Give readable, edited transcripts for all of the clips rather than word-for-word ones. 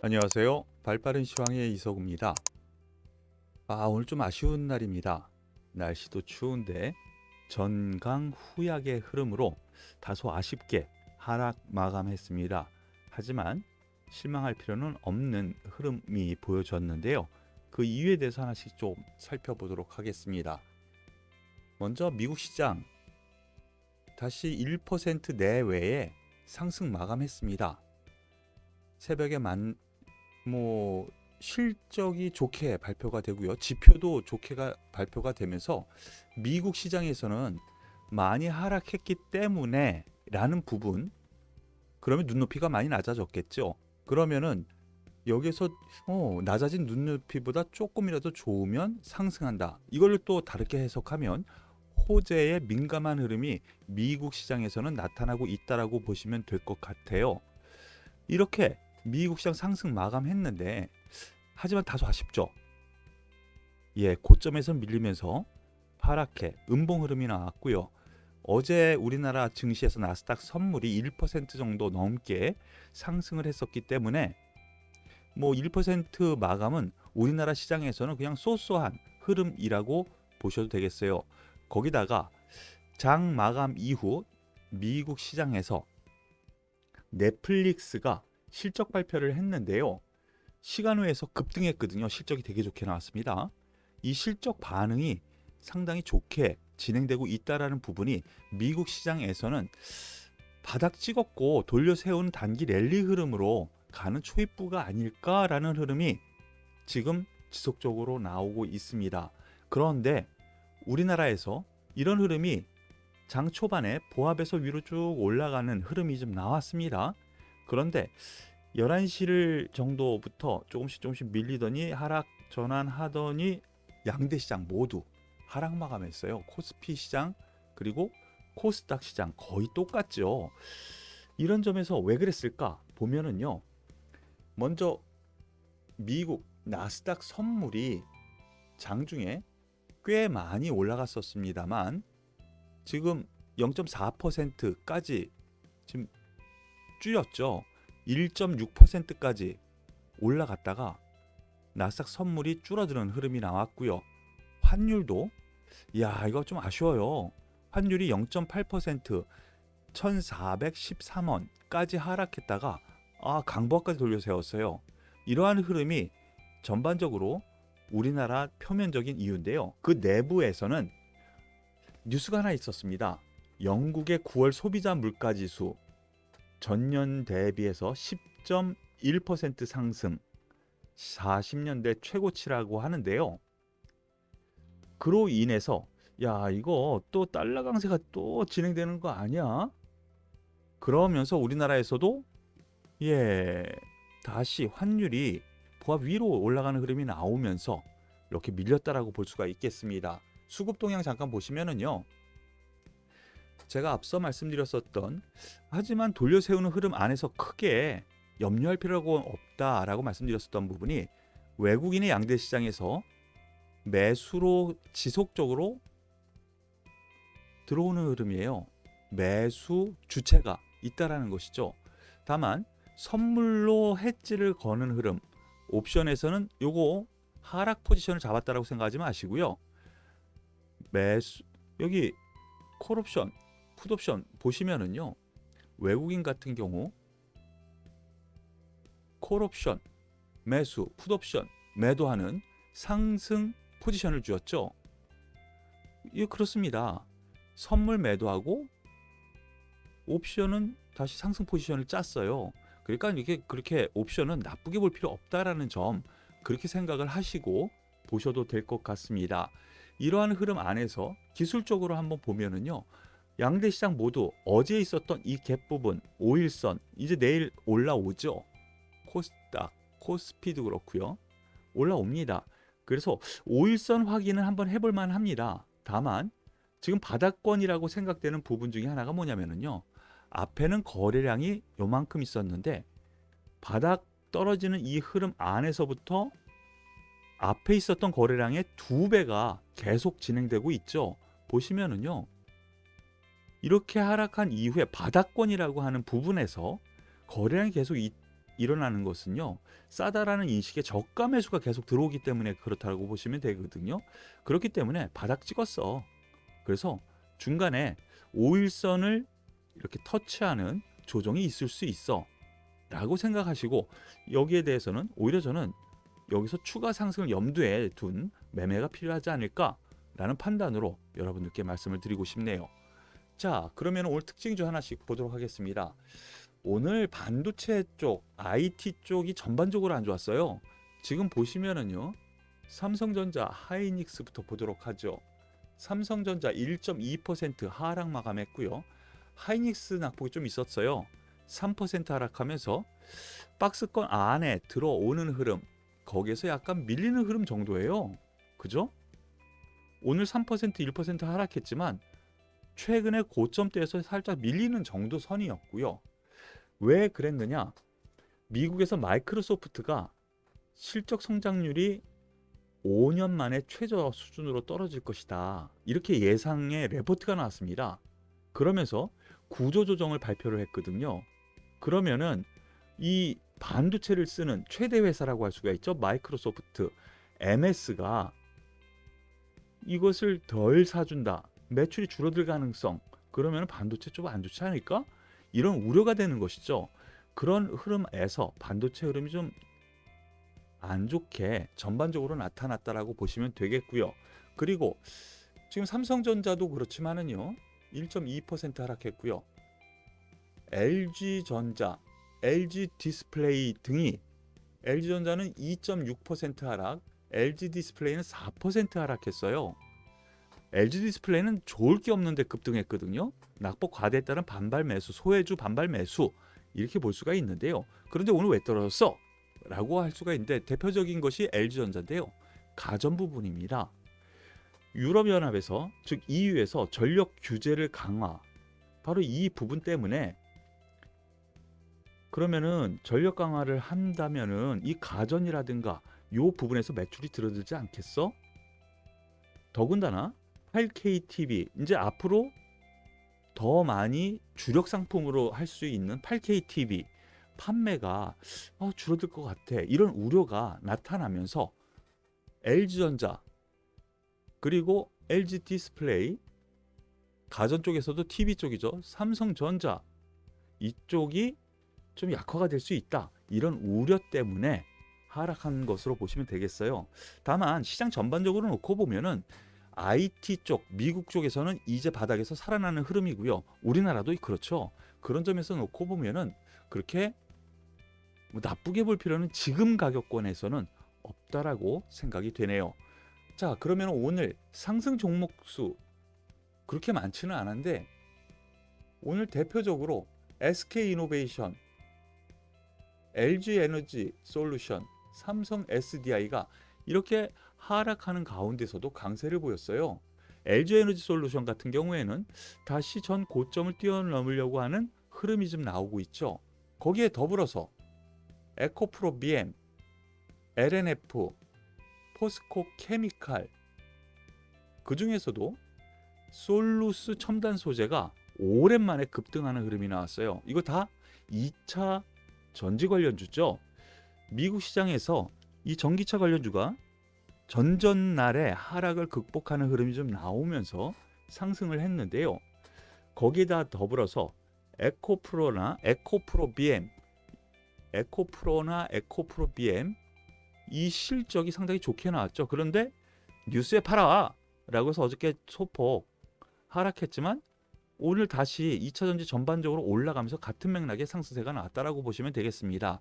안녕하세요. 발빠른 시황의 이석우입니다. 오늘 좀 아쉬운 날입니다. 날씨도 추운데 전강 후약의 흐름으로 다소 아쉽게 하락 마감했습니다. 하지만 실망할 필요는 없는 흐름이 보여졌는데요. 그 이유에 대해서 하나씩 좀 살펴보도록 하겠습니다. 먼저 미국 시장 다시 1% 내외에 상승 마감했습니다. 새벽에 실적이 좋게 발표가 되고요. 지표도 좋게 발표가 되면서 미국 시장에서는 많이 하락했기 때문에 라는 부분, 그러면 눈높이가 많이 낮아졌겠죠. 그러면은 여기서 낮아진 눈높이보다 조금이라도 좋으면 상승한다. 이걸 또 다르게 해석하면 호재의 민감한 흐름이 미국 시장에서는 나타나고 있다라고 보시면 될 것 같아요. 이렇게 미국 시장 상승 마감했는데 하지만 다소 아쉽죠. 고점에서 밀리면서 하락해 음봉 흐름이 나왔고요. 어제 우리나라 증시에서 나스닥 선물이 1% 정도 넘게 상승을 했었기 때문에 1% 마감은 우리나라 시장에서는 그냥 소소한 흐름이라고 보셔도 되겠어요. 거기다가 장 마감 이후 미국 시장에서 넷플릭스가 실적 발표를 했는데요. 시간외에서 급등했거든요. 실적이 되게 좋게 나왔습니다. 이 실적 반응이 상당히 좋게 진행되고 있다라는 부분이 미국 시장에서는 바닥 찍었고 돌려 세우는 단기 랠리 흐름으로 가는 초입부가 아닐까라는 흐름이 지금 지속적으로 나오고 있습니다. 그런데 우리나라에서 이런 흐름이 장 초반에 보합에서 위로 쭉 올라가는 흐름이 좀 나왔습니다. 그런데 11시 정도부터 조금씩 밀리더니 하락 전환하더니 양대 시장 모두 하락 마감했어요. 코스피 시장 그리고 코스닥 시장 거의 똑같죠. 이런 점에서 왜 그랬을까 보면은요. 먼저 미국 나스닥 선물이 장중에 꽤 많이 올라갔었습니다만 지금 0.4%까지 지금 줄였죠. 1.6%까지 올라갔다가 나스닥 선물이 줄어드는 흐름이 나왔고요. 환율도 이거 좀 아쉬워요. 환율이 0.8% 1413원까지 하락했다가 강보합까지 돌려 세웠어요. 이러한 흐름이 전반적으로 우리나라 표면적인 이유인데요. 그 내부에서는 뉴스가 하나 있었습니다. 영국의 9월 소비자 물가지수 전년 대비해서 10.1% 상승, 40년대 최고치라고 하는데요. 그로 인해서 이거 또 달러 강세가 또 진행되는 거 아니야? 그러면서 우리나라에서도 다시 환율이 보합 위로 올라가는 흐름이 나오면서 이렇게 밀렸다라고 볼 수가 있겠습니다. 수급 동향 잠깐 보시면은요. 제가 앞서 말씀드렸었던 하지만 돌려 세우는 흐름 안에서 크게 염려할 필요가 없다라고 말씀드렸었던 부분이 외국인의 양대 시장에서 매수로 지속적으로 들어오는 흐름이에요. 매수 주체가 있다라는 것이죠. 다만 선물로 해지를 거는 흐름, 옵션에서는 요거 하락 포지션을 잡았다라고 생각하지 마시고요. 매수 여기 콜옵션 풋옵션 보시면은요. 외국인 같은 경우 콜옵션 매수, 풋옵션 매도하는 상승 포지션을 주었죠. 이거 그렇습니다. 선물 매도하고 옵션은 다시 상승 포지션을 짰어요. 그러니까 이게 그렇게 옵션은 나쁘게 볼 필요 없다라는 점 그렇게 생각을 하시고 보셔도 될 것 같습니다. 이러한 흐름 안에서 기술적으로 한번 보면은요. 양대 시장 모두 어제 있었던 이 갭 부분 5일선 이제 내일 올라오죠. 코스닥, 코스피도 그렇고요. 올라옵니다. 그래서 5일선 확인을 한번 해볼 만합니다. 다만 지금 바닥권이라고 생각되는 부분 중에 하나가 뭐냐면요. 앞에는 거래량이 요만큼 있었는데 바닥 떨어지는 이 흐름 안에서부터 앞에 있었던 거래량의 2배가 계속 진행되고 있죠. 보시면은요. 이렇게 하락한 이후에 바닥권이라고 하는 부분에서 거래량이 계속 일어나는 것은요, 싸다라는 인식에 저가 매수가 계속 들어오기 때문에 그렇다고 보시면 되거든요. 그렇기 때문에 바닥 찍었어. 그래서 중간에 5일선을 이렇게 터치하는 조정이 있을 수 있어 라고 생각하시고, 여기에 대해서는 오히려 저는 여기서 추가 상승을 염두에 둔 매매가 필요하지 않을까라는 판단으로 여러분들께 말씀을 드리고 싶네요. 자, 그러면 오늘 특징주 하나씩 보도록 하겠습니다. 오늘 반도체 쪽, IT 쪽이 전반적으로 안 좋았어요. 지금 보시면은요, 삼성전자, 하이닉스부터 보도록 하죠. 삼성전자 1.2% 하락 마감했고요. 하이닉스 낙폭이 좀 있었어요. 3% 하락하면서 박스권 안에 들어오는 흐름, 거기에서 약간 밀리는 흐름 정도예요. 그죠? 오늘 3%, 1% 하락했지만 최근에 고점대에서 살짝 밀리는 정도 선이었고요. 왜 그랬느냐? 미국에서 마이크로소프트가 실적 성장률이 5년 만에 최저 수준으로 떨어질 것이다, 이렇게 예상의 레포트가 나왔습니다. 그러면서 구조조정을 발표를 했거든요. 그러면은 이 반도체를 쓰는 최대 회사라고 할 수가 있죠. 마이크로소프트, MS가 이것을 덜 사준다, 매출이 줄어들 가능성, 그러면 반도체 좀 안 좋지 않을까? 이런 우려가 되는 것이죠. 그런 흐름에서 반도체 흐름이 좀 안 좋게 전반적으로 나타났다라고 보시면 되겠고요. 그리고 지금 삼성전자도 그렇지만은요, 1.2% 하락했고요. LG전자, LG디스플레이 등이, LG전자는 2.6% 하락, LG디스플레이는 4% 하락했어요. LG디스플레이는 좋을 게 없는데 급등했거든요. 낙폭 과대에 따른 반발 매수, 소외주 반발 매수, 이렇게 볼 수가 있는데요. 그런데 오늘 왜 떨어졌어? 라고 할 수가 있는데, 대표적인 것이 LG전자인데요. 가전 부분입니다. 유럽연합에서, 즉 EU에서 전력 규제를 강화, 바로 이 부분 때문에, 그러면은 전력 강화를 한다면은 이 가전이라든가 요 부분에서 매출이 줄어들지 않겠어? 더군다나 8K TV, 이제 앞으로 더 많이 주력 상품으로 할 수 있는 8K TV 판매가 줄어들 것 같아, 이런 우려가 나타나면서 LG전자 그리고 LG디스플레이, 가전 쪽에서도 TV 쪽이죠, 삼성전자, 이쪽이 좀 약화가 될 수 있다, 이런 우려 때문에 하락한 것으로 보시면 되겠어요. 다만 시장 전반적으로 놓고 보면은 IT 쪽, 미국 쪽에서는 이제 바닥에서 살아나는 흐름이고요. 우리나라도 그렇죠. 그런 점에서 놓고 보면은 그렇게 나쁘게 볼 필요는 지금 가격권에서는 없다라고 생각이 되네요. 자, 그러면 오늘 상승 종목 수 그렇게 많지는 않은데, 오늘 대표적으로 SK이노베이션, LG에너지 솔루션, 삼성 SDI가 이렇게 하락하는 가운데서도 강세를 보였어요. LG에너지 솔루션 같은 경우에는 다시 전 고점을 뛰어넘으려고 하는 흐름이 좀 나오고 있죠. 거기에 더불어서 에코프로 BM, LNF, 포스코 케미칼, 그 중에서도 솔루스 첨단 소재가 오랜만에 급등하는 흐름이 나왔어요. 이거 다 2차 전지 관련주죠. 미국 시장에서 이 전기차 관련주가 전전날의 하락을 극복하는 흐름이 좀 나오면서 상승을 했는데요. 거기에다 더불어서 에코프로나 에코프로 BM, 이 실적이 상당히 좋게 나왔죠. 그런데 뉴스에 팔아 라고 해서 어저께 소폭 하락했지만 오늘 다시 2차 전지 전반적으로 올라가면서 같은 맥락의 상승세가 나왔다라고 보시면 되겠습니다.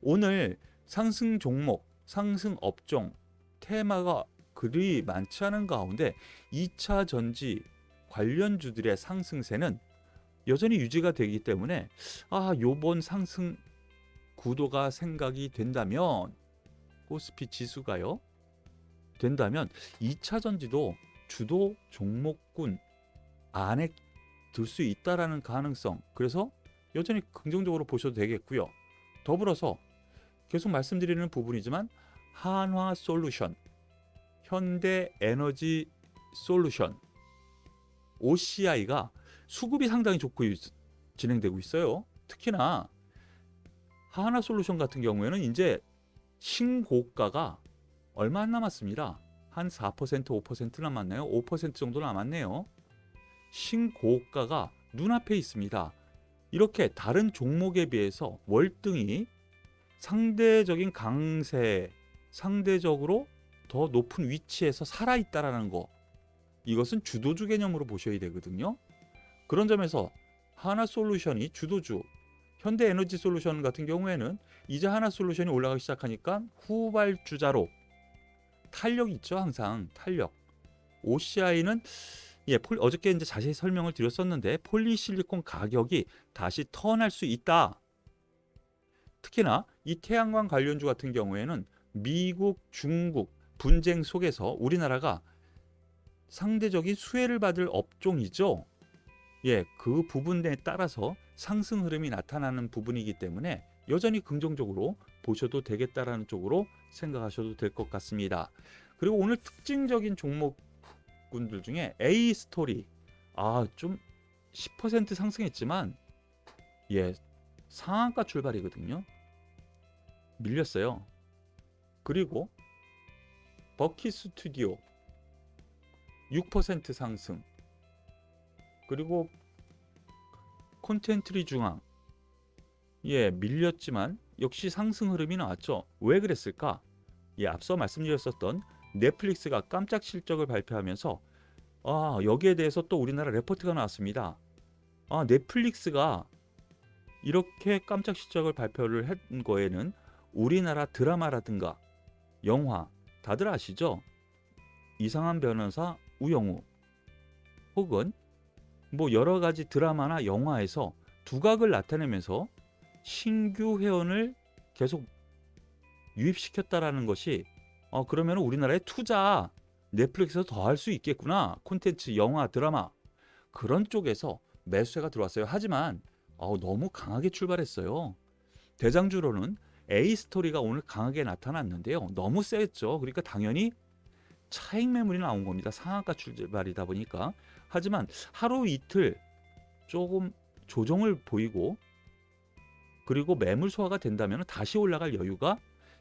오늘 상승 종목, 상승 업종 테마가 그리 많지 않은 가운데 2차 전지 관련주들의 상승세는 여전히 유지가 되기 때문에 요번 상승 구도가 생각이 된다면, 코스피 지수가요, 된다면 2차 전지도 주도 종목군 안에 들 수 있다라는 가능성, 그래서 여전히 긍정적으로 보셔도 되겠고요. 더불어서 계속 말씀드리는 부분이지만 한화솔루션, 현대에너지 솔루션, OCI가 수급이 상당히 좋고 진행되고 있어요. 특히나 하나솔루션 같은 경우에는 이제 신고가가 얼마 안 남았습니다. 한 4%, 5% 남았나요? 5% 정도 남았네요. 신고가가 눈앞에 있습니다. 이렇게 다른 종목에 비해서 월등히 상대적인 강세, 상대적으로 더 높은 위치에서 살아있다라는 거, 이것은 주도주 개념으로 보셔야 되거든요. 그런 점에서 하나솔루션이 주도주, 현대에너지솔루션 같은 경우에는 이제 하나솔루션이 올라가기 시작하니까 후발주자로 탄력 있죠. 항상 탄력. OCI는 어저께 이제 자세히 설명을 드렸었는데 폴리실리콘 가격이 다시 턴할 수 있다. 특히나 이 태양광 관련주 같은 경우에는 미국, 중국 분쟁 속에서 우리나라가 상대적인 수혜를 받을 업종이죠. 그 부분에 따라서 상승 흐름이 나타나는 부분이기 때문에 여전히 긍정적으로 보셔도 되겠다라는 쪽으로 생각하셔도 될 것 같습니다. 그리고 오늘 특징적인 종목군들 중에 A스토리, 좀 10% 상승했지만 상한가 출발이거든요. 밀렸어요. 그리고 버킷 스튜디오 6% 상승, 그리고 콘텐트리 중앙 밀렸지만 역시 상승 흐름이 나왔죠. 왜 그랬을까? 앞서 말씀드렸었던 넷플릭스가 깜짝 실적을 발표하면서 여기에 대해서 또 우리나라 레포트가 나왔습니다. 넷플릭스가 이렇게 깜짝 실적을 발표를 한 거에는 우리나라 드라마라든가 영화, 다들 아시죠? 이상한 변호사 우영우, 혹은 여러 가지 드라마나 영화에서 두각을 나타내면서 신규 회원을 계속 유입시켰다라는 것이 그러면 우리나라의 투자 넷플릭스에서 더 할 수 있겠구나. 콘텐츠, 영화, 드라마 그런 쪽에서 매수세가 들어왔어요. 하지만 너무 강하게 출발했어요. 대장주로는 A스토리가 오늘 강하게 나타났는데요. 너무 셌죠. 그러니까 당연히 차익 매물이 나온 겁니다. 상한가 출발이다 보니까. 하지만 하루 이틀 조금 조정을 보이고 그리고 매물 소화가 된다면 다시 올라갈 여유가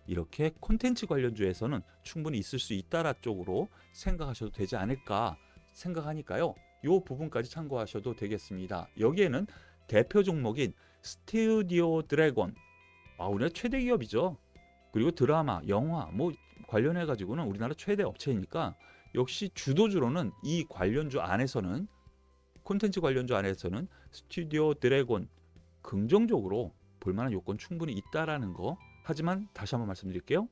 이렇게 콘텐츠 관련주에서는 충분히 있을 수 있다라 쪽으로 생각하셔도 되지 않을까 생각하니까요. 이 부분까지 참고하셔도 되겠습니다. 여기에는 대표 종목인 스튜디오 드래곤, 우리나라 최대 기업이죠. 그리고 드라마, 영화 관련해 가지고는 우리나라 최대 업체이니까 역시 주도주로는 이 관련주 안에서는, 콘텐츠 관련주 안에서는 스튜디오 드래곤 긍정적으로 볼만한 요건 충분히 있다라는 거. 하지만 다시 한번 말씀드릴게요.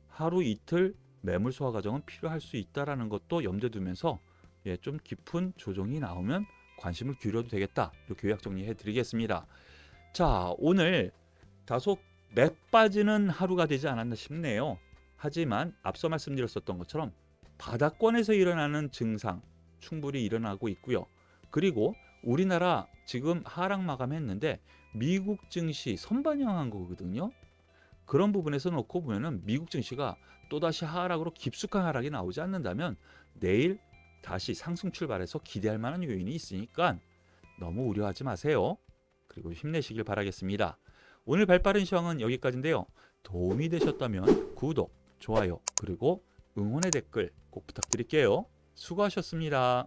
하루 이틀 매물 소화 과정은 필요할 수 있다라는 것도 염두에 두면서 좀 깊은 조정이 나오면 관심을 기울여도 되겠다. 이렇게 요약 정리해 드리겠습니다. 자, 오늘 다소 맥 빠지는 하루가 되지 않았나 싶네요. 하지만 앞서 말씀드렸었던 것처럼 바닥권에서 일어나는 증상 충분히 일어나고 있고요. 그리고 우리나라 지금 하락 마감했는데 미국 증시 선반영한 거거든요. 그런 부분에서 놓고 보면은 미국 증시가 또다시 하락으로 깊숙한 하락이 나오지 않는다면 내일 다시 상승 출발해서 기대할 만한 요인이 있으니까 너무 우려하지 마세요. 그리고 힘내시길 바라겠습니다. 오늘 발빠른 시황은 여기까지인데요. 도움이 되셨다면 구독, 좋아요, 그리고 응원의 댓글 꼭 부탁드릴게요. 수고하셨습니다.